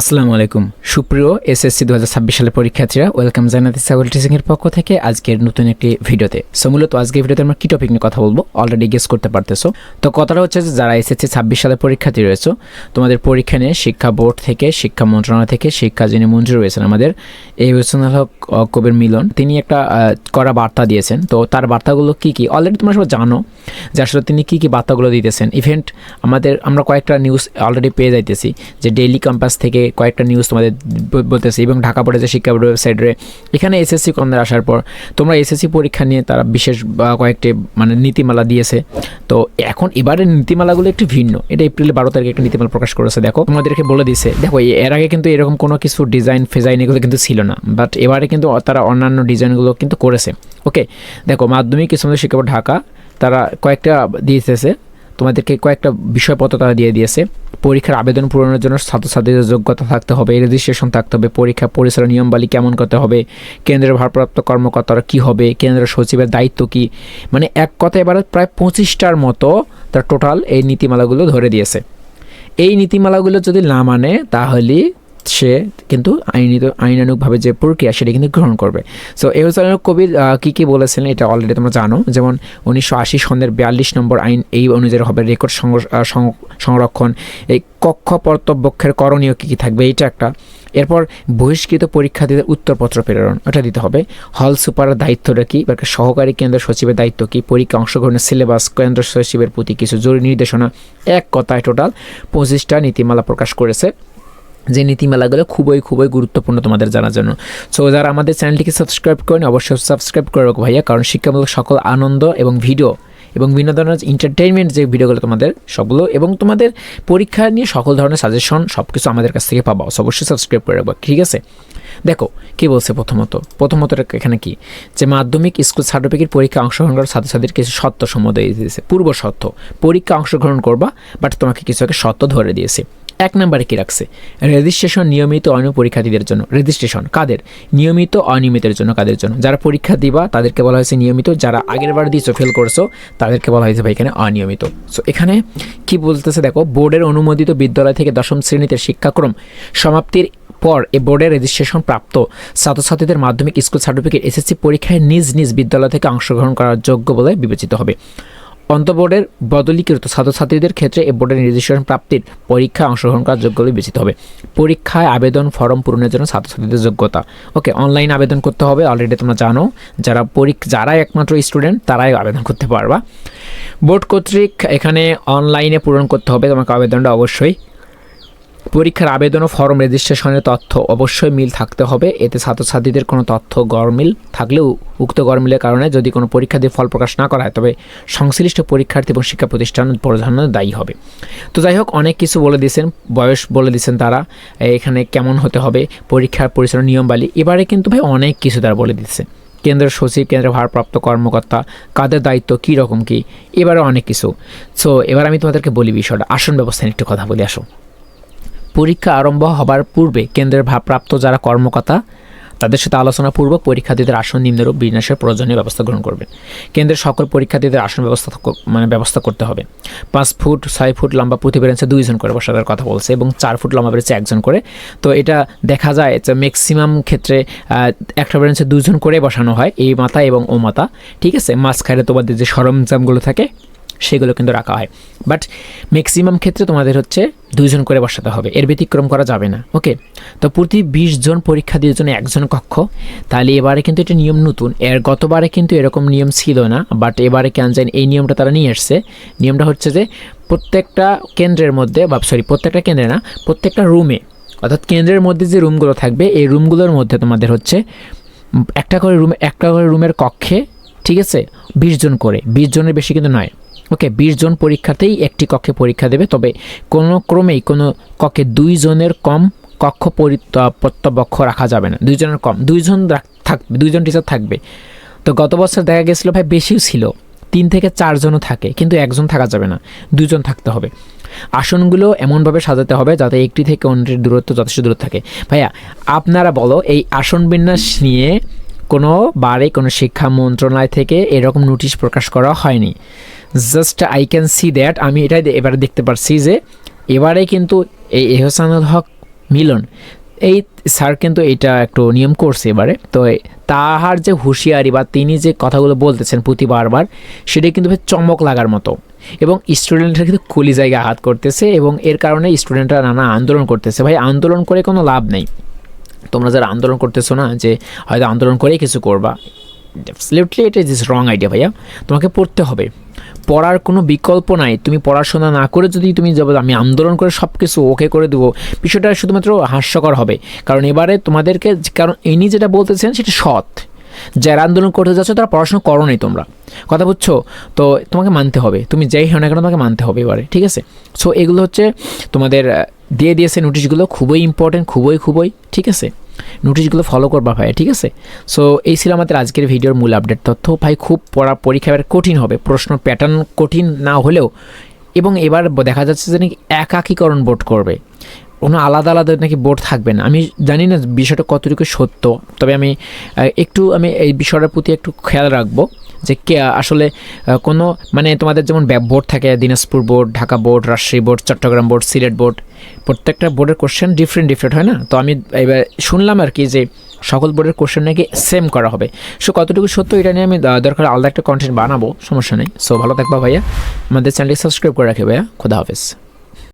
আসসালামু আলাইকুম সুপ্রিয় এসএসসি 2026 সালের পরীক্ষার্থীরা, ওয়েলকাম জানাতেছি সাগর টিচিং এর পক্ষ থেকে আজকের নতুন একটি ভিডিওতে। সো মূলত আজকের ভিডিওতে আমরা কি টপিক নিয়ে কথা বলবো অলরেডি গেস করতে পারতেছো। তো কথাটা হচ্ছে যে যারা এসএসসি 26 সালের পরীক্ষার্থী রয়েছে, তোমাদের পরীক্ষা নিয়ে শিক্ষা বোর্ড থেকে, শিক্ষা মন্ত্রণালয় থেকে, শিক্ষা যিনি মন্ত্রী রয়েছেন আমাদের এই হোসেনুল হক কবির মিলন, তিনি একটা করা বার্তা দিয়েছেন। তো তার বার্তাগুলো কি কি অলরেডি তোমরা সবাই জানো যে আসলে তিনি কি কি বার্তাগুলো দিতেছেন। ইভেন্ট আমরা কয়েকটা নিউজ অলরেডি পেয়ে যাইতেছি যে ডেইলি ক্যাম্পাস থেকে কয়েকটা নিউজ তোমাদের বলতেছি এবং ঢাকা বোর্ডের যে শিক্ষা বোর্ডের ওয়েবসাইটে এখানে এসএসসি কর্মীদের আসার পর তোমরা এসএসসি পরীক্ষা নিয়ে তারা বিশেষ কয়েকটি নীতিমালা দিয়েছে। তো এখন এবারে নীতিমালাগুলো একটু ভিন্ন। এটা এপ্রিল 12 তারিখে একটা নীতিমালা প্রকাশ করেছে। দেখো তোমাদেরকে বলে দিছে, দেখো এর আগে কিন্তু এরকম কোনো কিছু ডিজাইন ফেজাইন এগুলো কিন্তু ছিল না, বাট এবারে কিন্তু তারা অন্যান্য ডিজাইনগুলো কিন্তু করেছে। ওকে, দেখো মাধ্যমিক ইসলামী শিক্ষা বোর্ড ঢাকা তারা কয়েকটা দিয়েছে, তোমাদেরকে কয়েকটা বিষয়পত্র তারা দিয়ে দিয়েছে। পরীক্ষার আবেদন পূরণের জন্য ছাত্রছাত্রীদের যোগ্যতা থাকতে হবে, রেজিস্ট্রেশন থাকতে হবে, পরীক্ষা পরিচালনা নিয়মাবলী কেমন করতে হবে, কেন্দ্রের ভারপ্রাপ্ত কর্মকর্তারা কী হবে, কেন্দ্রের সচিবের দায়িত্ব কী, এক কথা এবারে প্রায় 25টার মতো তার টোটাল এই নীতিমালাগুলো ধরে দিয়েছে। এই নীতিমালাগুলো যদি না মানে তাহলে সে কিন্তু আইনানুগভাবে যে প্রক্রিয়া সেটা কিন্তু গ্রহণ করবে। সো এই হোসেনুল হক কবির কী বলেছিলেন এটা অলরেডি তোমরা জানো। যেমন 1980 সনের 42 নম্বর আইন এই অনুযায়ী হবে রেকর্ড সংরক্ষণ, এই কক্ষ কর্তব্যের করণীয় কী থাকবে এইটা একটা। এরপর বহিষ্কৃত পরীক্ষার্থীদের উত্তরপত্র প্রেরণ ওটা দিতে হবে। হল সুপারের দায়িত্বটা কী, সহকারী কেন্দ্র সচিবের দায়িত্ব কী, পরীক্ষা অংশগ্রহণের সিলেবাস, কেন্দ্র সচিবের প্রতি কিছু জরুরি নির্দেশনা, এক কথায় টোটাল 25টা নীতিমালা প্রকাশ করেছে। যে নীতিমালাগুলো খুবই গুরুত্বপূর্ণ তোমাদের জানার জন্য। সো যারা আমাদের চ্যানেলটিকে সাবস্ক্রাইব করেন অবশ্যই সাবস্ক্রাইব করে রাখো ভাইয়া, কারণ শিক্ষামূলক সকল আনন্দ এবং ভিডিও এবং বিভিন্ন ধরনের এন্টারটেইনমেন্ট যে ভিডিওগুলো তোমাদের সবগুলো এবং তোমাদের পরীক্ষা নিয়ে সকল ধরনের সাজেশন সব কিছু আমাদের কাছ থেকে পাবো। অবশ্যই সাবস্ক্রাইব করে রাখবো, ঠিক আছে? দেখো কী বলছে প্রথমত এখানে কি যে মাধ্যমিক স্কুল সার্টিফিকেট পরীক্ষা অংশগ্রহণ করার ছাত্রছাত্রীদের কিছু শর্ত সমূহ দিয়ে দিয়েছে। পূর্ব শর্ত, পরীক্ষা অংশগ্রহণ করবা বাট তোমাকে কিছু একটা শর্ত ধরে দিয়েছে। 1 নম্বরে কী রাখছে, রেজিস্ট্রেশন নিয়মিত অনিয়মিত পরীক্ষার্থীদের জন্য। রেজিস্ট্রেশন কাদের? নিয়মিত অনিয়মিতের জন্য। কাদের জন্য? যারা পরীক্ষা দিবা তাদেরকে বলা হয়েছে নিয়মিত, যারা আগের বার দিয়েছো ফেল করছো তাদেরকে বলা হয়েছে ভাই এখানে অনিয়মিত। সো এখানে কি বলতেছে দেখো, বোর্ডের অনুমোদিত বিদ্যালয় থেকে 10ম শ্রেণীতে শিক্ষাক্রম সমাপ্তির পর এ বোর্ডের রেজিস্ট্রেশন প্রাপ্ত ছাত্রছাত্রীদের মাধ্যমিক স্কুল সার্টিফিকেট এসএসসি পরীক্ষায় নিজ নিজ বিদ্যালয় থেকে অংশগ্রহণ করার যোগ্য বলে বিবেচিত হবে। অন্তঃবোর্ডের বদলীকৃত ছাত্রছাত্রীদের ক্ষেত্রে এ বোর্ডের রেজিস্ট্রেশন প্রাপ্তির পরীক্ষায় অংশগ্রহণ করার যোগ্য বলে বিবেচিত হবে। পরীক্ষায় আবেদন ফর্ম পূরণের জন্য ছাত্রছাত্রীদের যোগ্যতা, ওকে, অনলাইন আবেদন করতে হবে। অলরেডি তোমরা জানো যারা একমাত্র স্টুডেন্ট তারাই আবেদন করতে পারবা। বোর্ড কর্তৃক এখানে অনলাইনে পূরণ করতে হবে তোমাকে আবেদনটা অবশ্যই। পরীক্ষার আবেদন ও ফর্ম রেজিস্ট্রেশনের তথ্য অবশ্যই মিল থাকতে হবে। এতে ছাত্রছাত্রীদের কোনো তথ্য গরমিল থাকলেও উক্ত গরমিলের কারণে যদি কোনো পরীক্ষা দিয়ে ফল প্রকাশ না করা হয় তবে সংশ্লিষ্ট পরীক্ষার্থী এবং শিক্ষা প্রতিষ্ঠান প্রধান্য দায়ী হবে। তো যাই হোক, অনেক কিছু বলে দিয়েছেন, বয়স বলে দিয়েছেন তারা, এখানে কেমন হতে হবে, পরীক্ষার পরিচালনা নিয়মাবলী, এবারে কিন্তু ভাই অনেক কিছু তারা বলে দিচ্ছে। কেন্দ্রের সচিব, কেন্দ্রের ভারপ্রাপ্ত কর্মকর্তা, কাদের দায়িত্ব কী রকম কী, এবারে অনেক কিছু। সো এবার আমি তোমাদেরকে বলি বিষয়টা, আসন ব্যবস্থা নিয়ে একটু কথা বলি। আসো, পরীক্ষা আরম্ভ হবার পূর্বে কেন্দ্রের ভারপ্রাপ্ত যারা কর্মকর্তা তাদের সাথে আলোচনাপূর্বক পরীক্ষার্থীদের আসন নিম্নরূপ বিন্যাসের প্রয়োজনীয় ব্যবস্থা গ্রহণ করবেন। কেন্দ্রের সকল পরীক্ষার্থীদের আসন ব্যবস্থা করতে হবে। 5 ফুট 6 ফুট লম্বা প্রতি বেঞ্চে 2 জন করে বসার কথা বলছে এবং 4 ফুট লম্বা বেঞ্চে 1 জন করে। তো এটা দেখা যায় যে ম্যাক্সিমাম ক্ষেত্রে একটা বেঞ্চে 2 জন করে বসানো হয়, এই মাথা এবং ও মাথা, ঠিক আছে। মাঝখানে তোমাদের যে সরঞ্জামগুলো থাকে সেগুলো কিন্তু রাখা হয়, বাট ম্যাক্সিমাম ক্ষেত্রে তোমাদের হচ্ছে 2 জন করে বসাতে হবে, এর ব্যতিক্রম করা যাবে না। ওকে, তো প্রতি 20 জন পরীক্ষার্থীর জন্য 1 জন কক্ষ। তাহলে এবারে কিন্তু এটা নিয়ম নতুন, গতবারে কিন্তু এরকম নিয়ম ছিল না, বাট এবারে কেন জানি এই নিয়মটা তারা নিয়ে আসছে। নিয়মটা হচ্ছে যে প্রত্যেকটা কেন্দ্রের মধ্যে প্রত্যেকটা কেন্দ্রে না, প্রত্যেকটা রুমে, অর্থাৎ কেন্দ্রের মধ্যে যে রুমগুলো থাকবে এই রুমগুলোর মধ্যে তোমাদের হচ্ছে একটা করে রুমের কক্ষে, ঠিক আছে, 20 জন করে, 20 জনের বেশি কিন্তু নয়। ওকে, 20 জন পরীক্ষাতেই একটি কক্ষে পরীক্ষা দেবে, তবে কোনো ক্রমেই কোনো কক্ষে 2 জনের কম কক্ষ প্রত্যবক্ষ রাখা যাবে না। 2 জনের কম, 2 জন থাকবে, 2 জন টিচার থাকবে। তো গত বছর দেখা গেছিলো ভাই বেশিও ছিল, 3 থেকে 4 জনও থাকে, কিন্তু 1 জন থাকা যাবে না, 2 জন থাকতে হবে। আসনগুলো এমনভাবে সাজাতে হবে যাতে একটি থেকে অন্যটির দূরত্ব যথেষ্ট দূর থাকে। ভাইয়া আপনারা বলো, এই আসন বিন্যাস নিয়ে কোনো শিক্ষা মন্ত্রণালয় থেকে এরকম নোটিশ প্রকাশ করা হয়নি। Just I can see that, আমি এটাই এবারে দেখতে পারছি যে এবারে কিন্তু এই হোসেনুল হক মিলন এই স্যার কিন্তু এটা একটু নিয়ম করছে এবারে। তো তাহার যে হুঁশিয়ারি বা তিনি যে কথাগুলো বলতেছেন প্রতি বারবার, সেটা কিন্তু চমক লাগার মতো, এবং স্টুডেন্টরা কিন্তু খুলি জায়গায় আঘাত করতেছে, এবং এর কারণে স্টুডেন্টরা নানা আন্দোলন করতেছে। ভাই আন্দোলন করে কোনো লাভ নেই। তোমরা যারা আন্দোলন করতেছো না, যে হয়তো আন্দোলন করেই কিছু করবা, অ্যাবসলিউটলি এটা ইজ রং আইডিয়া ভাইয়া। তোমাকে পড়তে হবে, পড়ার কোনো বিকল্প নাই। তুমি পড়াশোনা না করে যদি তুমি যাবে আমি আন্দোলন করে সব কিছু ওকে করে দেবো, বিষয়টা শুধুমাত্র হাস্যকর হবে। কারণ এবারে তোমাদেরকে, কারণ ইনি যেটা বলতেছেন সেটা সৎ। যারা আন্দোলন করতে যাচ্ছ তারা পড়াশোনা করো নাই তোমরা, কথা বুঝছো? তো তোমাকে মানতে হবে, তুমি যেই হও না কেন তোমাকে মানতে হবে এবারে, ঠিক আছে? সো এগুলো হচ্ছে তোমাদের দিয়ে দিয়েছে নোটিশগুলো, খুবই ইম্পর্টেন্ট, খুবই ঠিক আছে? নোটিশগুলো ফলো করবা ভাই, ঠিক আছে? সো এই ছিল আমাদের আজকের ভিডিওর মূল আপডেট তথ্য। ভাই খুব পরীক্ষা এবার কঠিন হবে, প্রশ্ন প্যাটার্ন কঠিন না হলেও, এবং এবার দেখা যাচ্ছে যে নাকি একাকীকরণ বোর্ড করবে, কোনো আলাদা নাকি বোর্ড থাকবে না। আমি জানি না বিষয়টা কতটুকু সত্য, তবে আমি এই বিষয়টার প্রতি একটু খেয়াল রাখবো যে কে আসলে কোনো মানে তোমাদের যেমন বোর্ড থাকে, Dinajpur board, Dhaka board, Rajshahi board, Chittagong board, Sylhet board, প্রত্যেকটা বোর্ডের কোশ্চেন ডিফারেন্ট হয় না? তো আমি এবার শুনলাম আর কি যে সকল বোর্ডের কোশ্চেন নাকি সেম করা হবে। সো কতটুকু সত্য এটা নিয়ে আমি দরকার আলাদা একটা কন্টেন্ট বানাবো, সমস্যা নেই। সো ভালো থাকবা ভাইয়া, আমাদের চ্যানেলটি সাবস্ক্রাইব করে রাখবে ভাইয়া। খোদা হাফেজ।